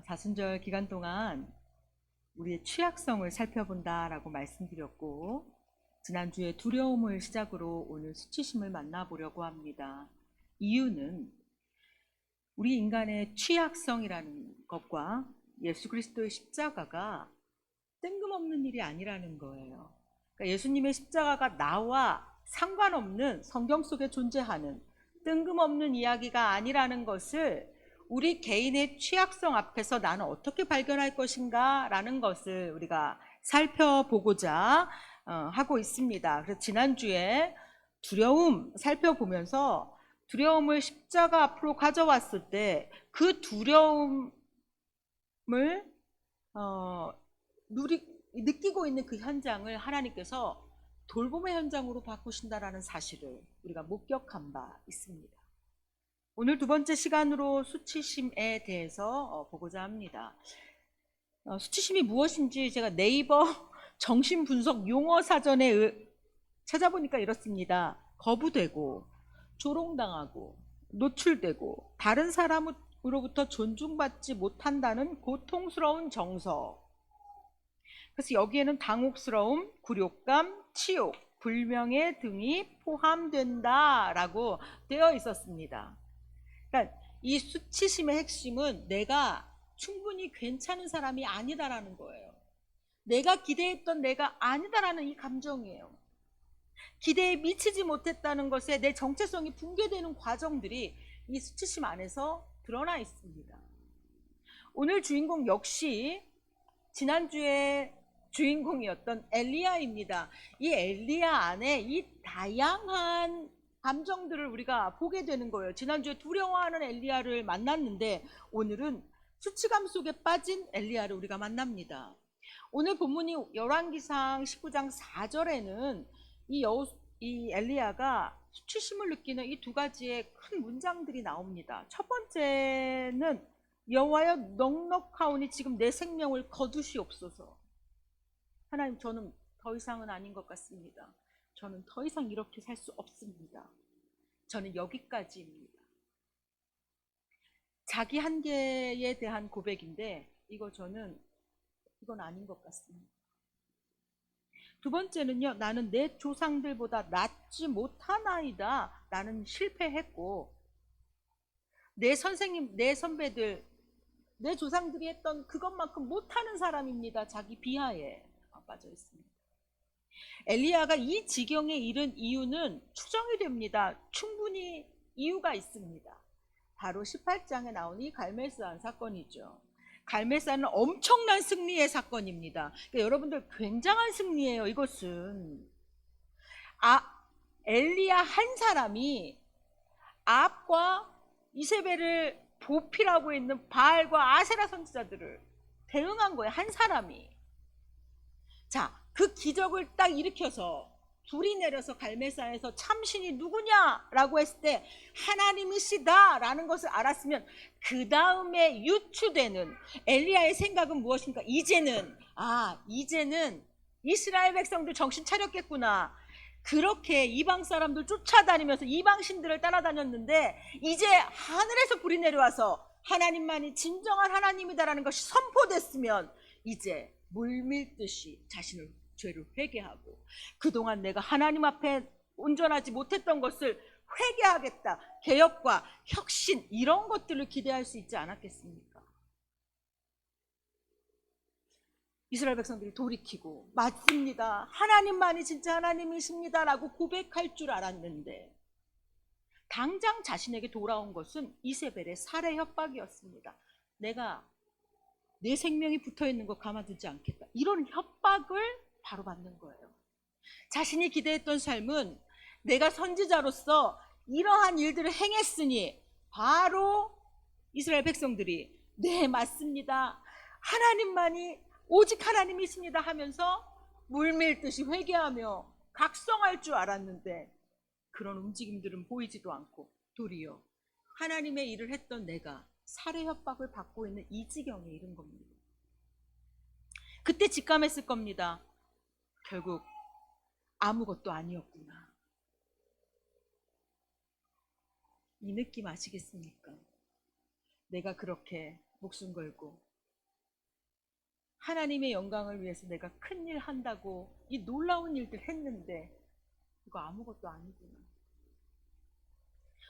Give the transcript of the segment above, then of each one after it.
사순절 기간 동안 우리의 취약성을 살펴본다라고 말씀드렸고, 지난주에 두려움을 시작으로 오늘 수치심을 만나보려고 합니다. 이유는 우리 인간의 취약성이라는 것과 예수 그리스도의 십자가가 뜬금없는 일이 아니라는 거예요. 그러니까 예수님의 십자가가 나와 상관없는 성경 속에 존재하는 뜬금없는 이야기가 아니라는 것을 우리 개인의 취약성 앞에서 나는 어떻게 발견할 것인가 라는 것을 우리가 살펴보고자 하고 있습니다. 그래서 지난주에 두려움 살펴보면서 두려움을 십자가 앞으로 가져왔을 때 그 두려움을 느끼고 있는 그 현장을 하나님께서 돌봄의 현장으로 바꾸신다라는 사실을 우리가 목격한 바 있습니다. 오늘 두 번째 시간으로 수치심에 대해서 보고자 합니다. 수치심이 무엇인지 제가 네이버 정신분석 용어사전에 찾아보니까 이렇습니다. 거부되고 조롱당하고 노출되고 다른 사람으로부터 존중받지 못한다는 고통스러운 정서. 그래서 여기에는 당혹스러움, 굴욕감, 치욕, 불명예 등이 포함된다라고 되어 있었습니다. 그러니까 이 수치심의 핵심은 내가 충분히 괜찮은 사람이 아니다라는 거예요. 내가 기대했던 내가 아니다라는 이 감정이에요. 기대에 미치지 못했다는 것에 내 정체성이 붕괴되는 과정들이 이 수치심 안에서 드러나 있습니다. 오늘 주인공 역시 지난주에 주인공이었던 엘리야입니다. 이 엘리야 안에 이 다양한 감정들을 우리가 보게 되는 거예요. 지난주에 두려워하는 엘리야를 만났는데 오늘은 수치감 속에 빠진 엘리야를 우리가 만납니다. 오늘 본문이 열왕기상 19장 4절에는 이 엘리야가 수치심을 느끼는 이 두 가지의 큰 문장들이 나옵니다. 첫 번째는 여호와여 넉넉하오니 지금 내 생명을 거두시옵소서. 하나님, 저는 더 이상은 아닌 것 같습니다. 저는 더 이상 이렇게 살 수 없습니다. 저는 여기까지입니다. 자기 한계에 대한 고백인데 이건 아닌 것 같습니다. 두 번째는요, 나는 내 조상들보다 낫지 못하나이다. 나는 실패했고 내 선생님, 내 선배들, 내 조상들이 했던 그것만큼 못하는 사람입니다. 자기 비하에 빠져 있습니다. 엘리야가 이 지경에 이른 이유는 추정이 됩니다. 충분히 이유가 있습니다. 바로 18장에 나오는 갈멜산 사건이죠. 갈멜산은 엄청난 승리의 사건입니다. 그러니까 여러분들 굉장한 승리예요. 이것은 엘리야 한 사람이 아합과 이세벨을 보필하고 있는 바알과 아세라 선지자들을 대응한 거예요. 한 사람이. 자, 그 기적을 딱 일으켜서 불이 내려서 갈멜산에서 참신이 누구냐라고 했을 때 하나님이시다라는 것을 알았으면 그 다음에 유추되는 엘리야의 생각은 무엇입니까? 이제는 이스라엘 백성들 정신 차렸겠구나. 그렇게 이방 사람들 쫓아다니면서 이방 신들을 따라다녔는데 이제 하늘에서 불이 내려와서 하나님만이 진정한 하나님이다라는 것이 선포됐으면 이제 물밀듯이 자신을 죄를 회개하고 그동안 내가 하나님 앞에 온전하지 못했던 것을 회개하겠다. 개혁과 혁신 이런 것들을 기대할 수 있지 않았겠습니까? 이스라엘 백성들이 돌이키고 맞습니다. 하나님만이 진짜 하나님이십니다 라고 고백할 줄 알았는데 당장 자신에게 돌아온 것은 이세벨의 살해 협박이었습니다. 내가 내 생명이 붙어있는 거 가만두지 않겠다. 이런 협박을 바로 받는 거예요. 자신이 기대했던 삶은 내가 선지자로서 이러한 일들을 행했으니 바로 이스라엘 백성들이 네 맞습니다. 하나님만이 오직 하나님이십니다 하면서 물밀듯이 회개하며 각성할 줄 알았는데 그런 움직임들은 보이지도 않고 도리어 하나님의 일을 했던 내가 살해 협박을 받고 있는 이 지경에 이른 겁니다. 그때 직감했을 겁니다. 결국 아무것도 아니었구나. 이 느낌 아시겠습니까? 내가 그렇게 목숨 걸고 하나님의 영광을 위해서 내가 큰일 한다고 이 놀라운 일들 했는데 이거 아무것도 아니구나.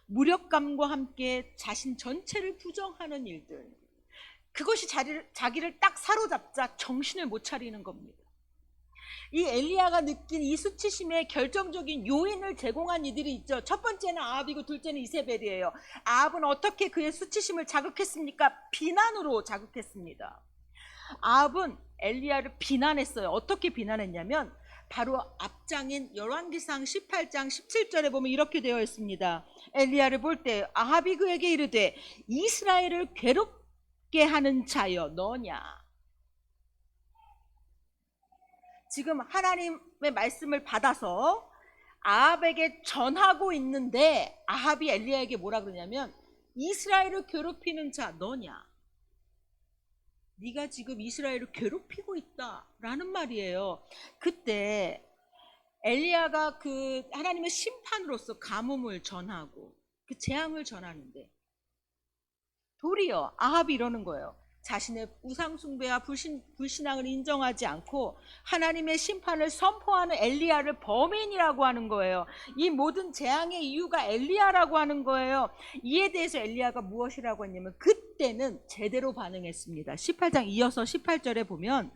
무력감과 함께 자신 전체를 부정하는 일들, 그것이 자기를 딱 사로잡자 정신을 못 차리는 겁니다. 이 엘리야가 느낀 이 수치심의 결정적인 요인을 제공한 이들이 있죠. 첫 번째는 아합이고 둘째는 이세벨이에요. 아합은 어떻게 그의 수치심을 자극했습니까? 비난으로 자극했습니다. 아합은 엘리야를 비난했어요. 어떻게 비난했냐면 바로 앞장인 열왕기상 18장 17절에 보면 이렇게 되어 있습니다. 엘리야를 볼 때 아합이 그에게 이르되 이스라엘을 괴롭게 하는 자여 너냐. 지금 하나님의 말씀을 받아서 아합에게 전하고 있는데 아합이 엘리야에게 뭐라 그러냐면 이스라엘을 괴롭히는 자 너냐. 네가 지금 이스라엘을 괴롭히고 있다라는 말이에요. 그때 엘리야가 그 하나님의 심판으로서 가뭄을 전하고 그 재앙을 전하는데 도리어 아합이 이러는 거예요. 자신의 우상숭배와 불신앙을 인정하지 않고 하나님의 심판을 선포하는 엘리야를 범인이라고 하는 거예요. 이 모든 재앙의 이유가 엘리야라고 하는 거예요. 이에 대해서 엘리야가 무엇이라고 했냐면 그때는 제대로 반응했습니다. 18장 이어서 18절에 보면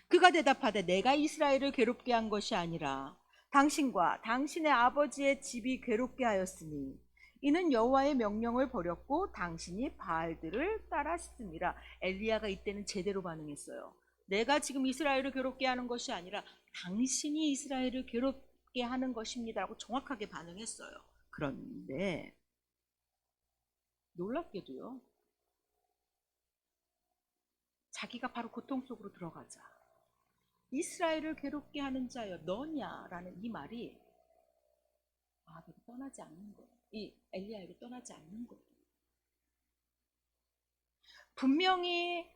그가 대답하되 내가 이스라엘을 괴롭게 한 것이 아니라 당신과 당신의 아버지의 집이 괴롭게 하였으니 이는 여호와의 명령을 버렸고 당신이 바알들을 따랐습니다. 엘리야가 이때는 제대로 반응했어요. 내가 지금 이스라엘을 괴롭게 하는 것이 아니라 당신이 이스라엘을 괴롭게 하는 것입니다 라고 정확하게 반응했어요. 그런데 놀랍게도요, 자기가 바로 고통 속으로 들어가자 이스라엘을 괴롭게 하는 자여 너냐라는 이 말이 아합에게 떠나지 않는 거예요. 이 엘리야에게 떠나지 않는 거예요. 분명히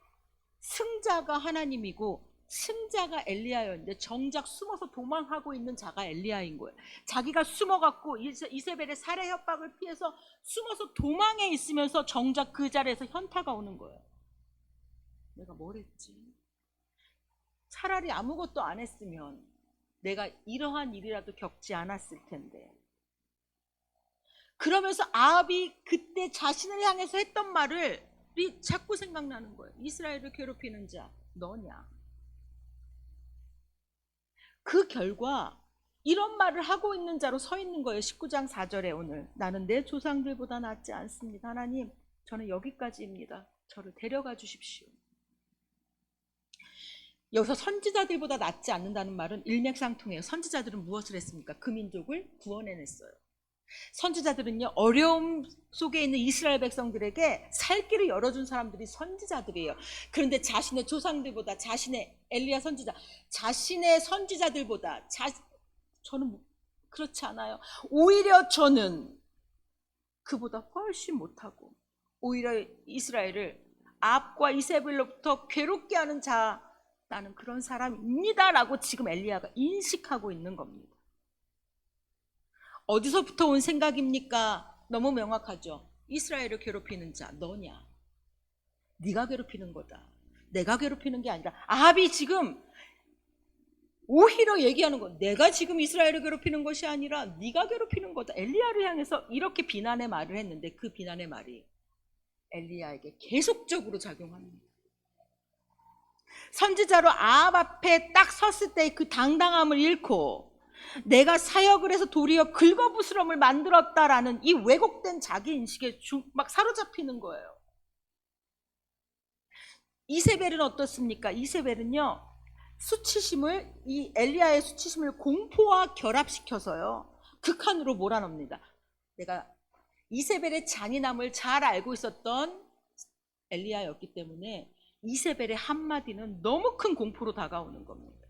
승자가 하나님이고 승자가 엘리야였는데 정작 숨어서 도망하고 있는 자가 엘리야인 거예요. 자기가 숨어갖고 이세벨의 살해 협박을 피해서 숨어서 도망해 있으면서 정작 그 자리에서 현타가 오는 거예요. 내가 뭘 했지? 차라리 아무것도 안 했으면 내가 이러한 일이라도 겪지 않았을 텐데. 그러면서 아합이 그때 자신을 향해서 했던 말이 자꾸 생각나는 거예요. 이스라엘을 괴롭히는 자 너냐. 그 결과 이런 말을 하고 있는 자로 서 있는 거예요. 19장 4절에 오늘 나는 내 조상들보다 낫지 않습니다. 하나님, 저는 여기까지입니다. 저를 데려가 주십시오. 여기서 선지자들보다 낫지 않는다는 말은 일맥상통해요. 선지자들은 무엇을 했습니까? 그 민족을 구원해냈어요. 선지자들은요, 어려움 속에 있는 이스라엘 백성들에게 살 길을 열어준 사람들이 선지자들이에요. 그런데 자신의 조상들보다, 자신의 엘리야 선지자, 자신의 선지자들보다 저는 그렇지 않아요. 오히려 저는 그보다 훨씬 못하고 오히려 이스라엘을 아합과 이세벨로부터 괴롭게 하는 자, 나는 그런 사람입니다 라고 지금 엘리야가 인식하고 있는 겁니다. 어디서부터 온 생각입니까? 너무 명확하죠. 이스라엘을 괴롭히는 자 너냐. 네가 괴롭히는 거다. 내가 괴롭히는 게 아니라. 아합이 지금 오히려 얘기하는 거, 내가 지금 이스라엘을 괴롭히는 것이 아니라 네가 괴롭히는 거다. 엘리야를 향해서 이렇게 비난의 말을 했는데 그 비난의 말이 엘리야에게 계속적으로 작용합니다. 선지자로 아합 앞에 딱 섰을 때 그 당당함을 잃고 내가 사역을 해서 도리어 긁어부스럼을 만들었다라는 이 왜곡된 자기 인식에 막 사로잡히는 거예요. 이세벨은 어떻습니까? 이세벨은요, 수치심을, 이 엘리야의 수치심을 공포와 결합시켜서요 극한으로 몰아넣습니다. 내가 이세벨의 잔인함을 잘 알고 있었던 엘리야였기 때문에 이세벨의 한마디는 너무 큰 공포로 다가오는 겁니다.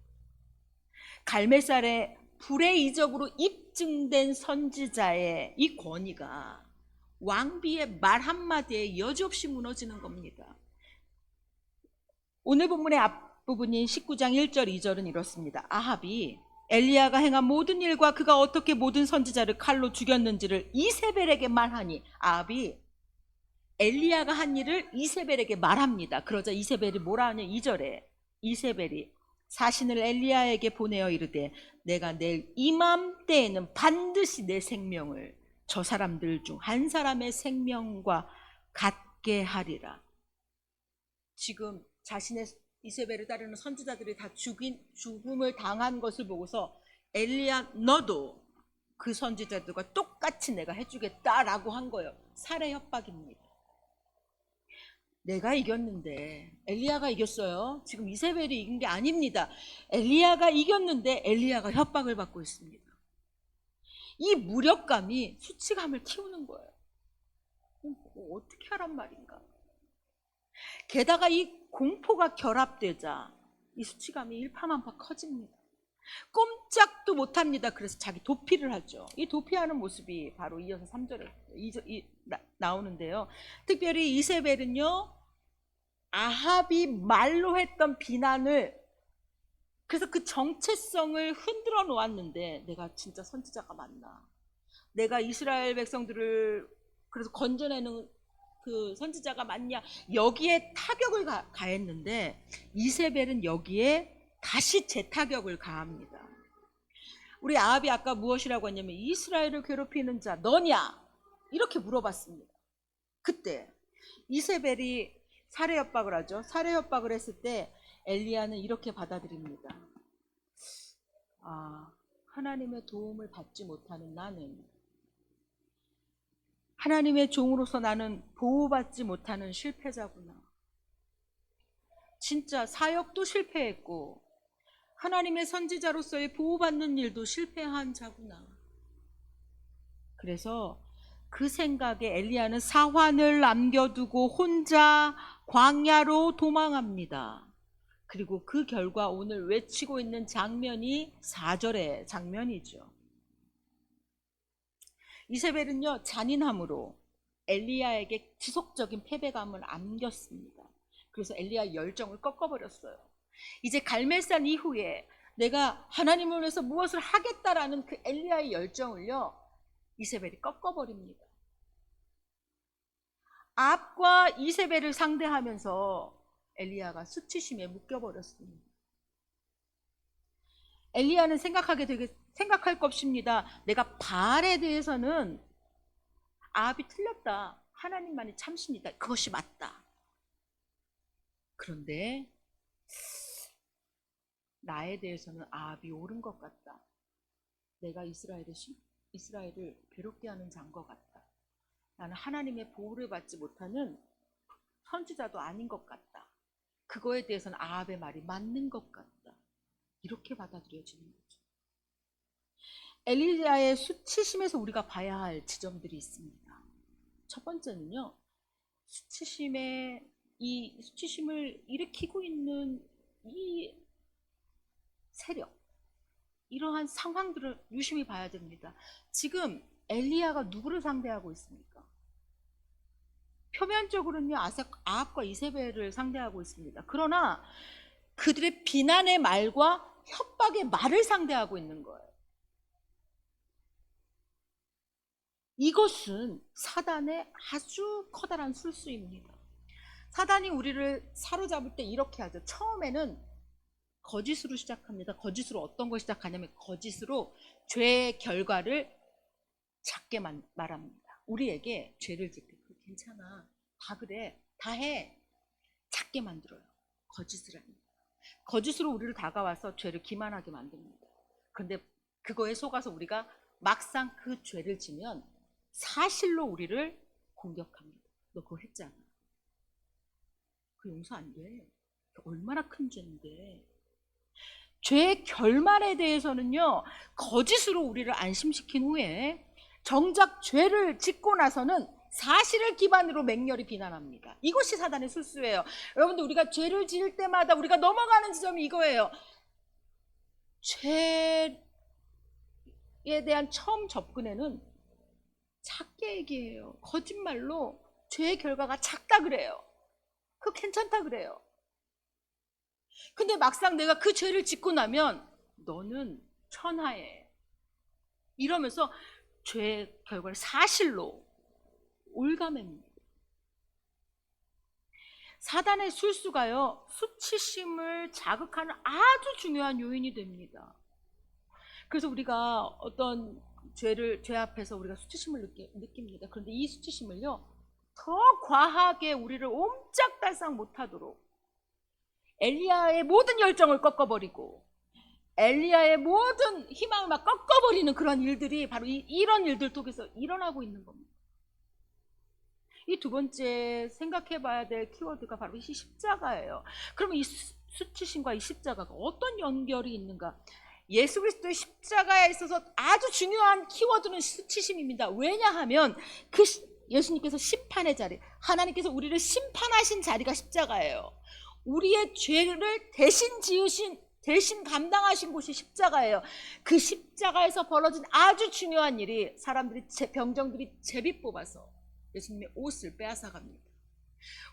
갈멜살의 불의 이적으로 입증된 선지자의 이 권위가 왕비의 말 한마디에 여지없이 무너지는 겁니다. 오늘 본문의 앞부분인 19장 1절 2절은 이렇습니다. 아합이 엘리야가 행한 모든 일과 그가 어떻게 모든 선지자를 칼로 죽였는지를 이세벨에게 말하니, 아합이 엘리야가 한 일을 이세벨에게 말합니다. 그러자 이세벨이 뭐라 하냐, 2절에 이세벨이 사신을 엘리야에게 보내어 이르되 내가 내일 이맘때에는 반드시 내 생명을 저 사람들 중 한 사람의 생명과 같게 하리라. 지금 자신의 이세벨을 따르는 선지자들이 다 죽음을 당한 것을 보고서 엘리야 너도 그 선지자들과 똑같이 내가 해주겠다라고 한 거예요. 살해 협박입니다. 내가 이겼는데 엘리야가 이겼어요. 지금 이세벨이 이긴 게 아닙니다. 엘리야가 이겼는데 엘리야가 협박을 받고 있습니다. 이 무력감이 수치감을 키우는 거예요. 어떻게 하란 말인가. 게다가 이 공포가 결합되자 이 수치감이 일파만파 커집니다. 꼼짝도 못합니다. 그래서 자기 도피를 하죠. 이 도피하는 모습이 바로 이어서 3절에 나오는데요. 특별히 이세벨은요, 아합이 말로 했던 비난을, 그래서 그 정체성을 흔들어 놓았는데, 내가 진짜 선지자가 맞나, 내가 이스라엘 백성들을 그래서 건져내는 그 선지자가 맞냐, 여기에 타격을 가했는데 이세벨은 여기에 다시 재타격을 가합니다. 우리 아합이 아까 무엇이라고 했냐면 이스라엘을 괴롭히는 자 너냐 이렇게 물어봤습니다. 그때 이세벨이 살해 협박을 하죠. 살해 협박을 했을 때 엘리야는 이렇게 받아들입니다. 하나님의 도움을 받지 못하는 나는, 하나님의 종으로서 나는 보호받지 못하는 실패자구나. 진짜 사역도 실패했고 하나님의 선지자로서의 보호받는 일도 실패한 자구나. 그래서 그 생각에 엘리야는 사환을 남겨두고 혼자 광야로 도망합니다. 그리고 그 결과 오늘 외치고 있는 장면이 4절의 장면이죠. 이세벨은요, 잔인함으로 엘리야에게 지속적인 패배감을 안겼습니다. 그래서 엘리야의 열정을 꺾어버렸어요. 이제 갈멜산 이후에 내가 하나님을 위해서 무엇을 하겠다라는 그 엘리야의 열정을요, 이세벨이 꺾어버립니다. 아합과 이세벨을 상대하면서 엘리야가 수치심에 묶여버렸습니다. 엘리야는 생각할 것입니다. 내가 바알에 대해서는 아합이 틀렸다. 하나님만이 참신이다. 그것이 맞다. 그런데 나에 대해서는 아합이 옳은 것 같다. 내가 이스라엘을 괴롭게 하는 자인 것 같다. 나는 하나님의 보호를 받지 못하는 선지자도 아닌 것 같다. 그거에 대해서는 아합의 말이 맞는 것 같다. 이렇게 받아들여지는 거죠. 엘리야의 수치심에서 우리가 봐야 할 지점들이 있습니다. 첫 번째는요, 이 수치심을 일으키고 있는 이 세력, 이러한 상황들을 유심히 봐야 됩니다. 지금 엘리야가 누구를 상대하고 있습니까? 표면적으로는요, 아합과 이세벨을 상대하고 있습니다. 그러나 그들의 비난의 말과 협박의 말을 상대하고 있는 거예요. 이것은 사단의 아주 커다란 술수입니다. 사단이 우리를 사로잡을 때 이렇게 하죠. 처음에는 거짓으로 시작합니다. 거짓으로 어떤 걸 시작하냐면 거짓으로 죄의 결과를 작게 말합니다. 우리에게 죄를 짓게, 괜찮아, 다 그래, 다 해, 작게 만들어요. 거짓을 합니다. 거짓으로 우리를 다가와서 죄를 기만하게 만듭니다. 그런데 그거에 속아서 우리가 막상 그 죄를 지면 사실로 우리를 공격합니다. 너 그거 했잖아. 그 용서 안 돼. 얼마나 큰 죄인데. 죄의 결말에 대해서는요, 거짓으로 우리를 안심시킨 후에 정작 죄를 짓고 나서는 사실을 기반으로 맹렬히 비난합니다. 이것이 사단의 술수예요. 여러분들, 우리가 죄를 지을 때마다 우리가 넘어가는 지점이 이거예요. 죄에 대한 처음 접근에는 작게 얘기해요. 거짓말로 죄의 결과가 작다 그래요. 그거 괜찮다 그래요. 근데 막상 내가 그 죄를 짓고 나면 너는 천하에, 이러면서 죄의 결과를 사실로 올가맵니다. 사단의 술수가요, 수치심을 자극하는 아주 중요한 요인이 됩니다. 그래서 우리가 어떤 죄 앞에서 우리가 수치심을 느낍니다. 그런데 이 수치심을요, 더 과하게 우리를 옴짝달싹 못하도록 엘리야의 모든 열정을 꺾어버리고 엘리야의 모든 희망을 막 꺾어버리는 그런 일들이 바로 이런 일들 속에서 일어나고 있는 겁니다. 이 두 번째 생각해 봐야 될 키워드가 바로 이 십자가예요. 그러면 이 수치심과 이 십자가가 어떤 연결이 있는가? 예수 그리스도의 십자가에 있어서 아주 중요한 키워드는 수치심입니다. 왜냐하면 그 예수님께서 심판의 자리, 하나님께서 우리를 심판하신 자리가 십자가예요. 우리의 죄를 대신 감당하신 곳이 십자가예요. 그 십자가에서 벌어진 아주 중요한 일이 병정들이 제비 뽑아서 예수님의 옷을 빼앗아갑니다.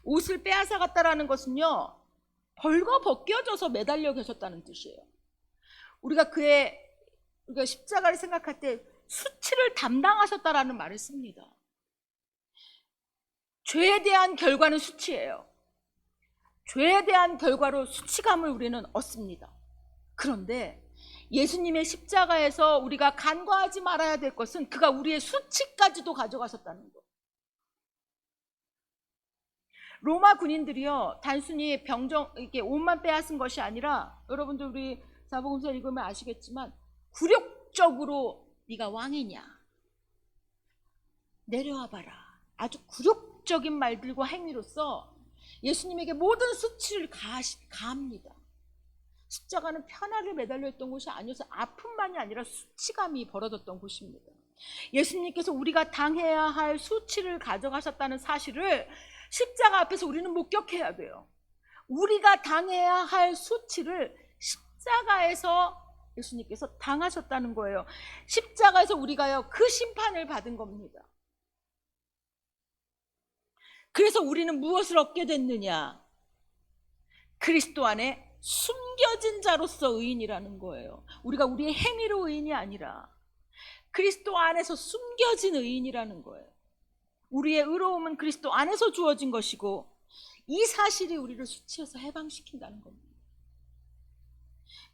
옷을 빼앗아갔다라는 것은요, 벌거 벗겨져서 매달려 계셨다는 뜻이에요. 우리가 십자가를 생각할 때 수치를 담당하셨다라는 말을 씁니다. 죄에 대한 결과는 수치예요. 죄에 대한 결과로 수치감을 우리는 얻습니다. 그런데 예수님의 십자가에서 우리가 간과하지 말아야 될 것은 그가 우리의 수치까지도 가져가셨다는 것. 로마 군인들이요, 단순히 이렇게 옷만 빼앗은 것이 아니라, 여러분들 우리 사복음서 읽으면 아시겠지만 굴욕적으로 네가 왕이냐, 내려와 봐라, 아주 굴욕적인 말들과 행위로서 예수님에게 모든 수치를 가합니다. 십자가는 편하게 매달려 있던 곳이 아니어서 아픔만이 아니라 수치감이 벌어졌던 곳입니다. 예수님께서 우리가 당해야 할 수치를 가져가셨다는 사실을 십자가 앞에서 우리는 목격해야 돼요. 우리가 당해야 할 수치를 십자가에서 예수님께서 당하셨다는 거예요. 십자가에서 우리가요, 그 심판을 받은 겁니다. 그래서 우리는 무엇을 얻게 됐느냐? 그리스도 안에 숨겨진 자로서 의인이라는 거예요. 우리가 우리의 행위로 의인이 아니라 그리스도 안에서 숨겨진 의인이라는 거예요. 우리의 의로움은 그리스도 안에서 주어진 것이고, 이 사실이 우리를 수치에서 해방시킨다는 겁니다.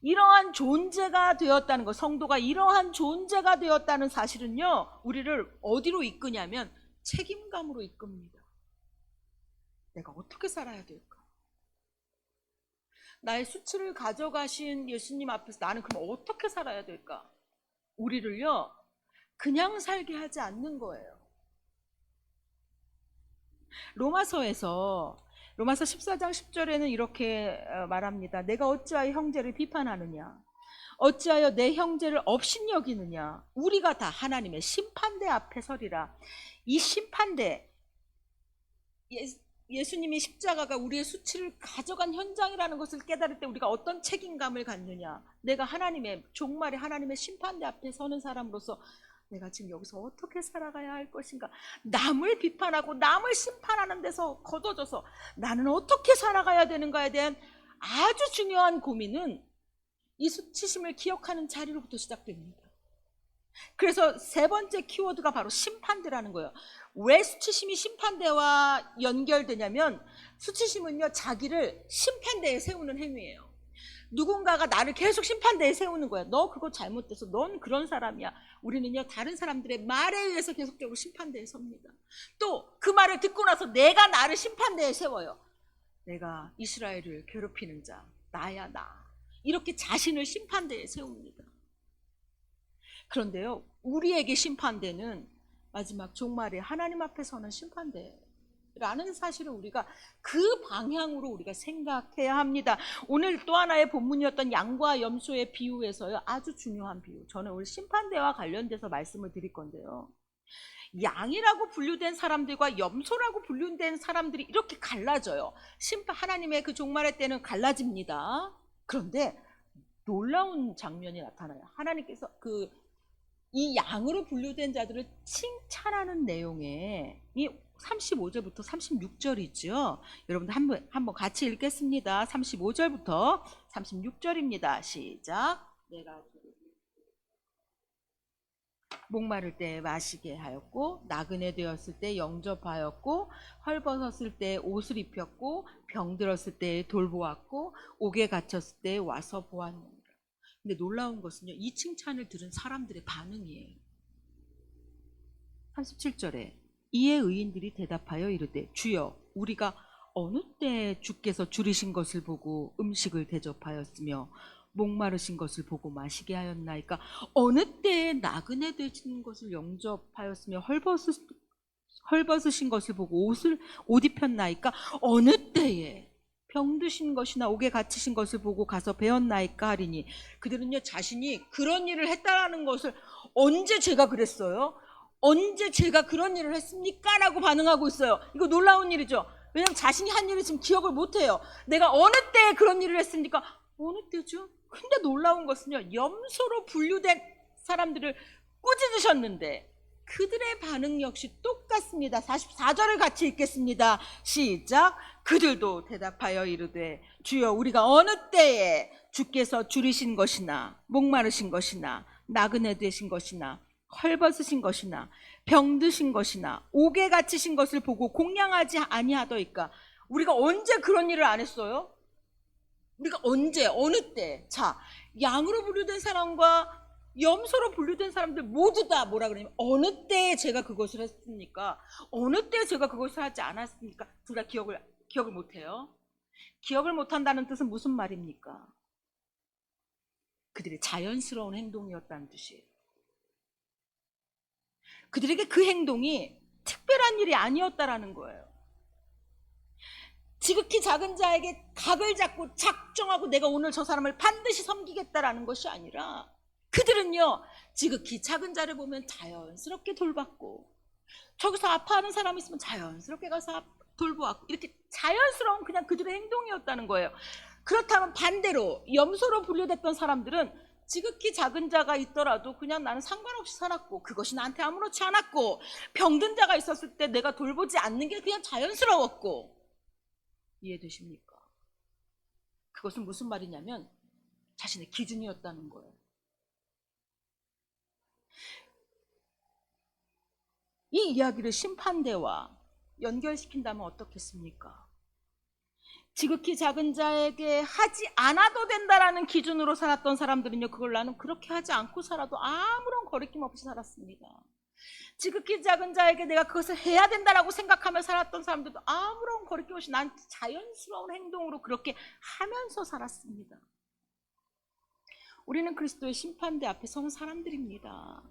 이러한 존재가 되었다는 것, 성도가 이러한 존재가 되었다는 사실은요, 우리를 어디로 이끄냐면 책임감으로 이끕니다. 내가 어떻게 살아야 될까? 나의 수치를 가져가신 예수님 앞에서 나는 그럼 어떻게 살아야 될까? 우리를요, 그냥 살게 하지 않는 거예요. 로마서 14장 10절에는 이렇게 말합니다. 내가 어찌하여 형제를 비판하느냐? 어찌하여 내 형제를 업신여기느냐? 우리가 다 하나님의 심판대 앞에 서리라. 이 심판대, 예수님이 십자가가 우리의 수치를 가져간 현장이라는 것을 깨달을 때 우리가 어떤 책임감을 갖느냐? 내가 종말에 하나님의 심판대 앞에 서는 사람으로서 내가 지금 여기서 어떻게 살아가야 할 것인가? 남을 비판하고 남을 심판하는 데서 걷어져서 나는 어떻게 살아가야 되는가에 대한 아주 중요한 고민은 이 수치심을 기억하는 자리로부터 시작됩니다. 그래서 세 번째 키워드가 바로 심판대라는 거예요. 왜 수치심이 심판대와 연결되냐면, 수치심은요, 자기를 심판대에 세우는 행위예요. 누군가가 나를 계속 심판대에 세우는 거야. 너 그거 잘못돼서 넌 그런 사람이야. 우리는요, 다른 사람들의 말에 의해서 계속적으로 심판대에 섭니다. 또 그 말을 듣고 나서 내가 나를 심판대에 세워요. 내가 이스라엘을 괴롭히는 자, 나야 나. 이렇게 자신을 심판대에 세웁니다. 그런데요, 우리에게 심판대는 마지막 종말에 하나님 앞에 서는 심판대라는 사실을 우리가 그 방향으로 우리가 생각해야 합니다. 오늘 또 하나의 본문이었던 양과 염소의 비유에서요, 아주 중요한 비유, 저는 오늘 심판대와 관련돼서 말씀을 드릴 건데요, 양이라고 분류된 사람들과 염소라고 분류된 사람들이 이렇게 갈라져요. 하나님의 그 종말의 때는 갈라집니다. 그런데 놀라운 장면이 나타나요. 하나님께서 이 양으로 분류된 자들을 칭찬하는 내용에, 이 35절부터 36절이죠. 여러분들 한번 같이 읽겠습니다. 35절부터 36절입니다. 시작. 목마를 때 마시게 하였고 나그네 되었을 때 영접하였고 헐벗었을 때 옷을 입혔고 병들었을 때 돌보았고 옥에 갇혔을 때 와서 보았느니라. 근데 놀라운 것은요, 이 칭찬을 들은 사람들의 반응이에요. 37절에 이에 의인들이 대답하여 이르되 주여 우리가 어느 때 주께서 줄이신 것을 보고 음식을 대접하였으며 목마르신 것을 보고 마시게 하였나이까. 어느 때에 나그네 되신 것을 영접하였으며 헐벗으신 것을 보고 옷 입혔나이까. 어느 때에 병드신 것이나 옥에 갇히신 것을 보고 가서 배웠나이까 하리니. 그들은요, 자신이 그런 일을 했다라는 것을, 언제 제가 그랬어요? 언제 제가 그런 일을 했습니까? 라고 반응하고 있어요. 이거 놀라운 일이죠. 왜냐하면 자신이 한 일을 지금 기억을 못해요. 내가 어느 때에 그런 일을 했습니까? 어느 때죠? 근데 놀라운 것은요, 염소로 분류된 사람들을 꾸짖으셨는데 그들의 반응 역시 똑같습니다. 44절을 같이 읽겠습니다. 시작. 그들도 대답하여 이르되 주여 우리가 어느 때에 주께서 줄이신 것이나 목마르신 것이나 나그네 되신 것이나 헐벗으신 것이나 병드신 것이나 옥에 갇히신 것을 보고 공양하지 아니하더이까. 우리가 언제 그런 일을 안 했어요? 우리가 언제, 어느 때? 자, 양으로 분류된 사람과 염소로 분류된 사람들 모두 다 뭐라 그러냐면 어느 때에 제가 그것을 했습니까? 어느 때에 제가 그것을 하지 않았습니까? 둘 다 기억을 못해요. 기억을 못한다는 뜻은 무슨 말입니까? 그들의 자연스러운 행동이었다는 뜻이에요. 그들에게 그 행동이 특별한 일이 아니었다라는 거예요. 지극히 작은 자에게 각을 잡고 작정하고 내가 오늘 저 사람을 반드시 섬기겠다라는 것이 아니라, 그들은요, 지극히 작은 자를 보면 자연스럽게 돌봤고, 저기서 아파하는 사람이 있으면 자연스럽게 가서 돌보았고, 이렇게 자연스러운 그냥 그들의 행동이었다는 거예요. 그렇다면 반대로 염소로 분류됐던 사람들은 지극히 작은 자가 있더라도 그냥 나는 상관없이 살았고, 그것이 나한테 아무렇지 않았고, 병든 자가 있었을 때 내가 돌보지 않는 게 그냥 자연스러웠고. 이해되십니까? 그것은 무슨 말이냐면 자신의 기준이었다는 거예요. 이 이야기를 심판대와 연결시킨다면 어떻겠습니까? 지극히 작은 자에게 하지 않아도 된다라는 기준으로 살았던 사람들은요, 그걸 나는 그렇게 하지 않고 살아도 아무런 거리낌 없이 살았습니다. 지극히 작은 자에게 내가 그것을 해야 된다라고 생각하며 살았던 사람들도 아무런 거리낌 없이 난 자연스러운 행동으로 그렇게 하면서 살았습니다. 우리는 그리스도의 심판대 앞에 서는 사람들입니다.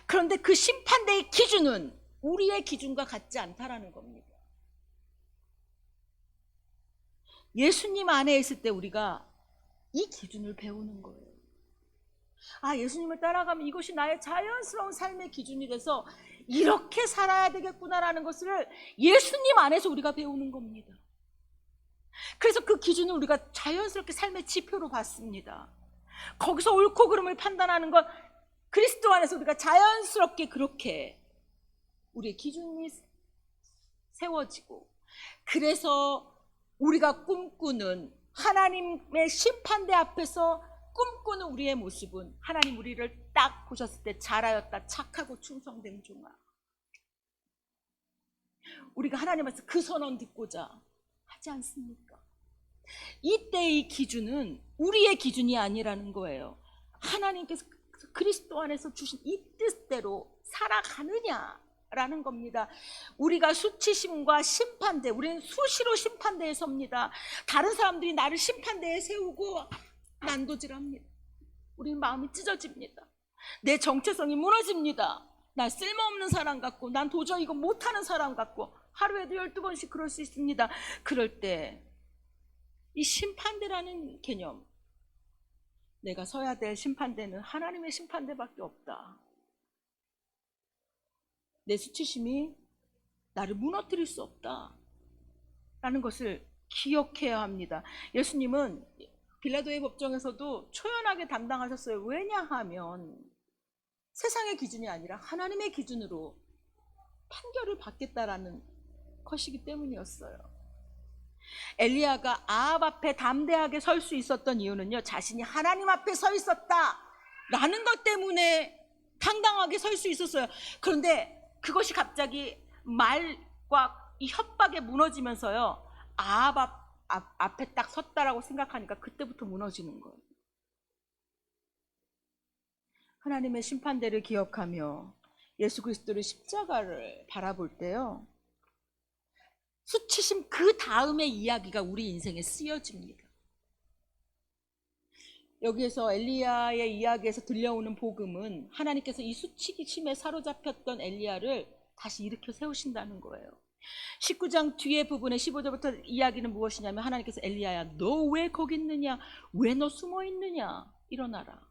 그런데 그 심판대의 기준은 우리의 기준과 같지 않다라는 겁니다. 예수님 안에 있을 때 우리가 이 기준을 배우는 거예요. 아, 예수님을 따라가면 이것이 나의 자연스러운 삶의 기준이 돼서 이렇게 살아야 되겠구나라는 것을 예수님 안에서 우리가 배우는 겁니다. 그래서 그 기준을 우리가 자연스럽게 삶의 지표로 봤습니다. 거기서 옳고 그름을 판단하는 것, 그리스도 안에서 우리가 자연스럽게 그렇게 우리의 기준이 세워지고, 그래서 우리가 꿈꾸는 하나님의 심판대 앞에서 꿈꾸는 우리의 모습은 하나님 우리를 딱 보셨을 때 잘하였다, 착하고 충성된 종아. 우리가 하나님 앞에서 그 선언 듣고자 하지 않습니까? 이때의 기준은 우리의 기준이 아니라는 거예요. 하나님께서 그리스도 안에서 주신 이 뜻대로 살아가느냐라는 겁니다. 우리가 수치심과 심판대, 우리는 수시로 심판대에 섭니다. 다른 사람들이 나를 심판대에 세우고 난도질합니다. 우리는 마음이 찢어집니다. 내 정체성이 무너집니다. 나 쓸모없는 사람 같고, 난 도저히 이거 못하는 사람 같고, 하루에도 12번씩 그럴 수 있습니다. 그럴 때 이 심판대라는 개념, 내가 서야 될 심판대는 하나님의 심판대밖에 없다. 내 수치심이 나를 무너뜨릴 수 없다 라는 것을 기억해야 합니다. 예수님은 빌라도의 법정에서도 초연하게 담당하셨어요. 왜냐하면 세상의 기준이 아니라 하나님의 기준으로 판결을 받겠다라는 것이기 때문이었어요. 엘리야가 아합 앞에 담대하게 설 수 있었던 이유는요, 자신이 하나님 앞에 서 있었다라는 것 때문에 당당하게 설 수 있었어요. 그런데 그것이 갑자기 말과 이 협박에 무너지면서요, 아합 앞에 딱 섰다라고 생각하니까 그때부터 무너지는 거예요. 하나님의 심판대를 기억하며 예수 그리스도의 십자가를 바라볼 때요, 수치심 그 다음의 이야기가 우리 인생에 쓰여집니다. 여기에서 엘리야의 이야기에서 들려오는 복음은 하나님께서 이 수치심에 사로잡혔던 엘리야를 다시 일으켜 세우신다는 거예요. 19장 뒤에 부분의 15절부터 이야기는 무엇이냐면, 하나님께서 엘리야야, 너 왜 거기 있느냐, 왜 너 숨어 있느냐, 일어나라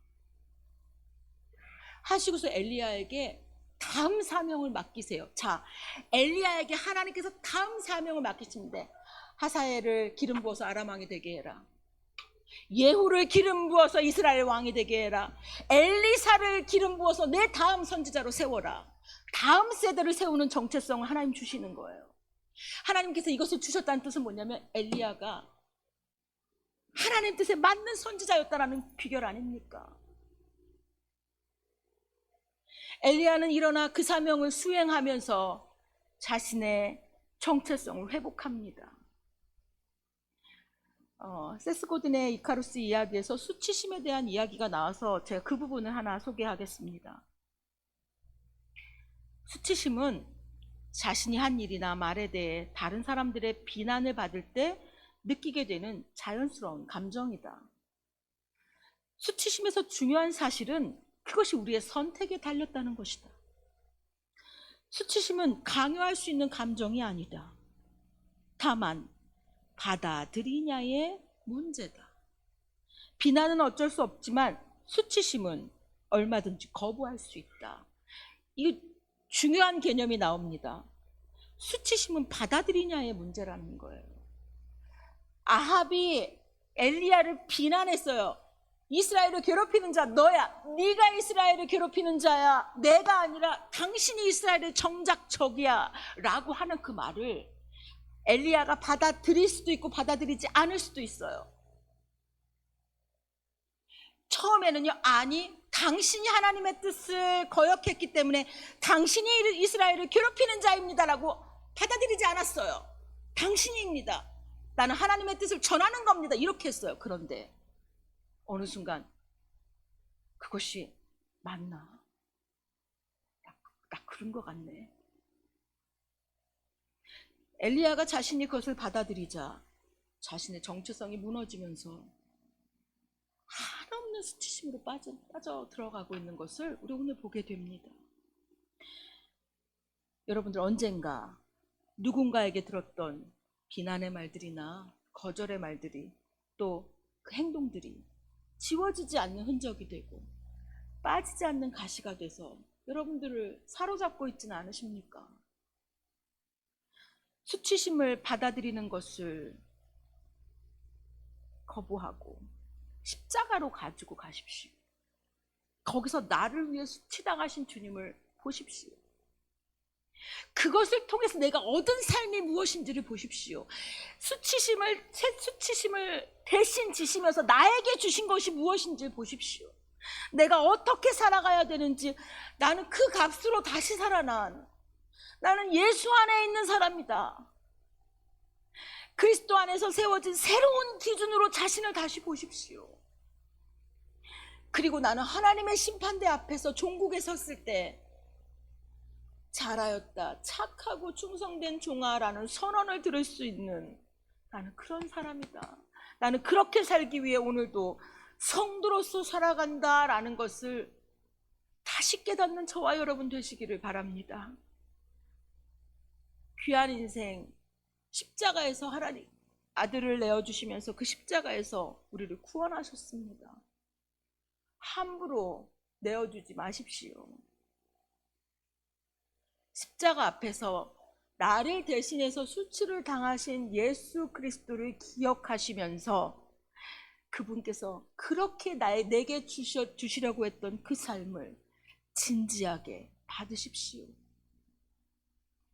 하시고서 엘리야에게 다음 사명을 맡기세요. 자, 엘리야에게 하나님께서 다음 사명을 맡기시는데, 하사엘을 기름 부어서 아람 왕이 되게 해라, 예후를 기름 부어서 이스라엘 왕이 되게 해라, 엘리사를 기름 부어서 내 다음 선지자로 세워라. 다음 세대를 세우는 정체성을 하나님 주시는 거예요. 하나님께서 이것을 주셨다는 뜻은 뭐냐면, 엘리야가 하나님 뜻에 맞는 선지자였다라는 귀결 아닙니까? 엘리야는 일어나 그 사명을 수행하면서 자신의 정체성을 회복합니다. 세스 고든의 이카루스 이야기에서 수치심에 대한 이야기가 나와서 제가 그 부분을 하나 소개하겠습니다. 수치심은 자신이 한 일이나 말에 대해 다른 사람들의 비난을 받을 때 느끼게 되는 자연스러운 감정이다. 수치심에서 중요한 사실은 그것이 우리의 선택에 달렸다는 것이다. 수치심은 강요할 수 있는 감정이 아니다. 다만 받아들이냐의 문제다. 비난은 어쩔 수 없지만 수치심은 얼마든지 거부할 수 있다. 이 중요한 개념이 나옵니다. 수치심은 받아들이냐의 문제라는 거예요. 아합이 엘리야를 비난했어요. 이스라엘을 괴롭히는 자 너야, 네가 이스라엘을 괴롭히는 자야, 내가 아니라 당신이 이스라엘의 정작 적이야 라고 하는 그 말을 엘리야가 받아들일 수도 있고 받아들이지 않을 수도 있어요. 처음에는요, 아니 당신이 하나님의 뜻을 거역했기 때문에 당신이 이스라엘을 괴롭히는 자입니다라고 받아들이지 않았어요. 당신입니다, 나는 하나님의 뜻을 전하는 겁니다, 이렇게 했어요. 그런데 어느 순간 그것이 맞나? 나 그런 것 같네. 엘리야가 자신이 그것을 받아들이자 자신의 정체성이 무너지면서 한없는 수치심으로 빠져 들어가고 있는 것을 우리 오늘 보게 됩니다. 여러분들 언젠가 누군가에게 들었던 비난의 말들이나 거절의 말들이, 또 그 행동들이 지워지지 않는 흔적이 되고 빠지지 않는 가시가 돼서 여러분들을 사로잡고 있지는 않으십니까? 수치심을 받아들이는 것을 거부하고 십자가로 가지고 가십시오. 거기서 나를 위해 수치당하신 주님을 보십시오. 그것을 통해서 내가 얻은 삶이 무엇인지를 보십시오. 수치심을 대신 지시면서 나에게 주신 것이 무엇인지를 보십시오. 내가 어떻게 살아가야 되는지, 나는 그 값으로 다시 살아난, 나는 예수 안에 있는 사람이다. 그리스도 안에서 세워진 새로운 기준으로 자신을 다시 보십시오. 그리고 나는 하나님의 심판대 앞에서 종국에 섰을 때 잘하였다, 착하고 충성된 종아라는 선언을 들을 수 있는, 나는 그런 사람이다, 나는 그렇게 살기 위해 오늘도 성도로서 살아간다라는 것을 다시 깨닫는 저와 여러분 되시기를 바랍니다. 귀한 인생, 십자가에서 하나님 아들을 내어주시면서 그 십자가에서 우리를 구원하셨습니다. 함부로 내어주지 마십시오. 십자가 앞에서 나를 대신해서 수치를 당하신 예수 그리스도를 기억하시면서 그분께서 그렇게 내게 주시려고 했던 그 삶을 진지하게 받으십시오.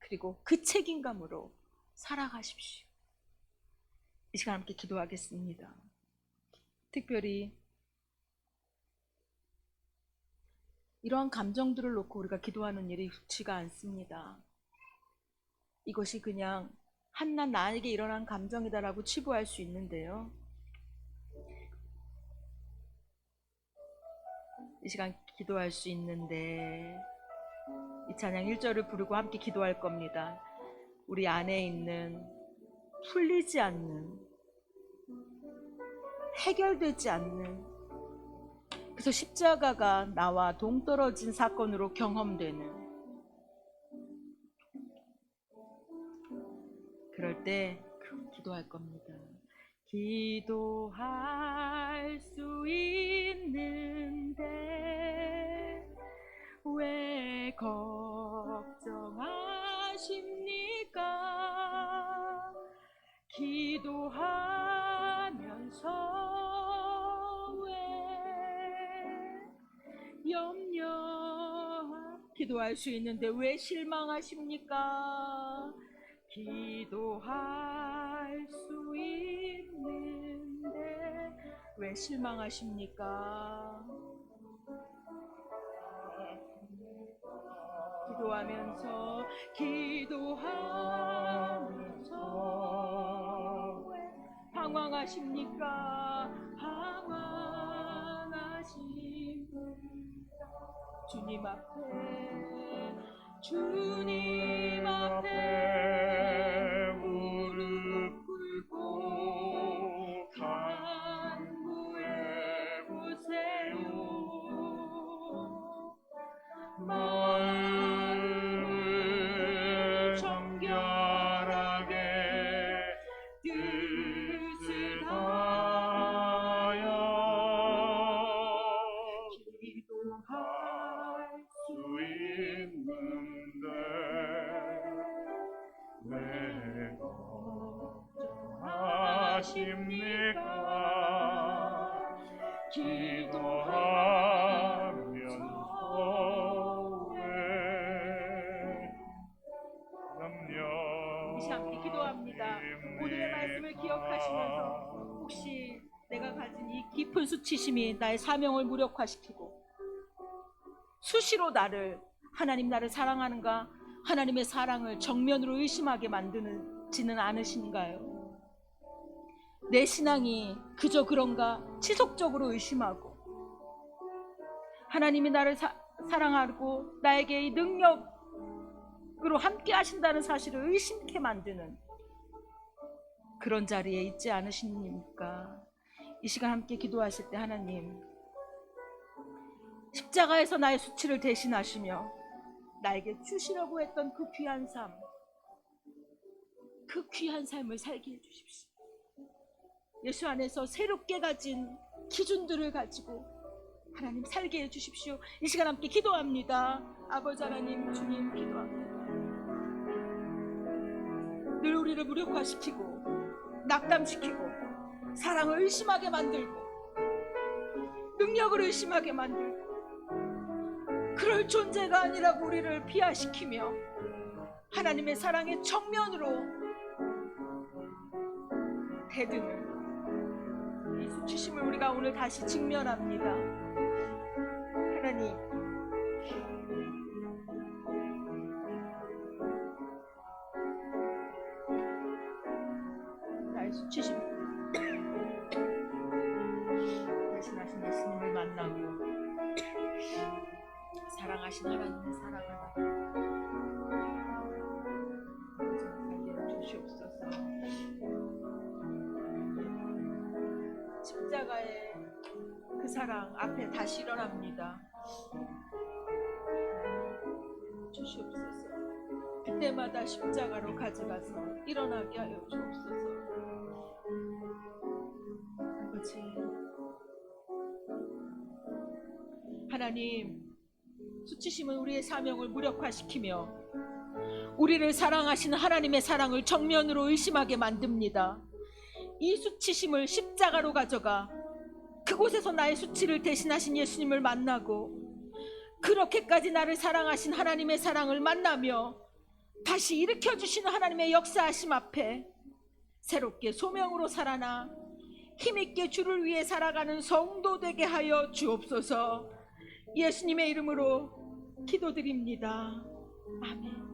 그리고 그 책임감으로 살아가십시오. 이 시간 함께 기도하겠습니다. 특별히 이러한 감정들을 놓고 우리가 기도하는 일이 쉽지가 않습니다. 이것이 그냥 한낱 나에게 일어난 감정이다라고 치부할 수 있는데요. 이 시간 기도할 수 있는데 이 찬양 1절을 부르고 함께 기도할 겁니다. 우리 안에 있는 풀리지 않는, 해결되지 않는, 그래서 십자가가 나와 동떨어진 사건으로 경험되는, 그럴 때 기도할 겁니다. 기도할 수 있는데 왜 걱정하십니까? 기도하면서 왜 기도할 수 있는데 왜 실망하십니까? 기도할 수 있는데 왜 실망하십니까? 기도하면서 왜 방황하십니까? 주님 앞에 무릎 꿇고 간구해 보세요. 마음을 정결하게 뜻을 다하여 기도할 수 있는데 왜 걱정하십니까? 기도하면서 왜 이 시간 함께 기도합니다. 오늘의 말씀을 기억하시면서 혹시 내가 가진 이 깊은 수치심이 나의 사명을 무력화시키고 수시로 하나님 나를 사랑하는가, 하나님의 사랑을 정면으로 의심하게 만드지는 않으신가요? 내 신앙이 그저 그런가 지속적으로 의심하고 하나님이 나를 사랑하고 나에게 이 능력으로 함께 하신다는 사실을 의심케 만드는 그런 자리에 있지 않으십니까? 이 시간 함께 기도하실 때 하나님, 십자가에서 나의 수치를 대신하시며 나에게 주시려고 했던 그 귀한 삶을 살게 해주십시오. 예수 안에서 새롭게 가진 기준들을 가지고 하나님 살게 해주십시오. 이 시간 함께 기도합니다. 아버지 하나님, 주님 기도합니다. 늘 우리를 무력화시키고 낙담시키고 사랑을 의심하게 만들고 능력을 의심하게 만들고 그럴 존재가 아니라고 우리를 비하시키며 하나님의 사랑의 정면으로 대드는 이 수치심을 우리가 오늘 다시 직면합니다. 하나님, 나의 수치심 대신하신 예수님을 만나고 사랑하신 하나님의 사랑을 살게 주시옵소서. 십자가의 그 사랑 앞에 다시 일어납니다. 주시옵소서. 그때마다 십자가로 가져가서 일어나게 하여 주옵소서. 아버지 하나님, 수치심은 우리의 사명을 무력화시키며 우리를 사랑하시는 하나님의 사랑을 정면으로 의심하게 만듭니다. 이 수치심을 십자가로 가져가 그곳에서 나의 수치를 대신하신 예수님을 만나고 그렇게까지 나를 사랑하신 하나님의 사랑을 만나며 다시 일으켜주시는 하나님의 역사하심 앞에 새롭게 소명으로 살아나 힘있게 주를 위해 살아가는 성도 되게 하여 주옵소서. 예수님의 이름으로 기도드립니다. 아멘.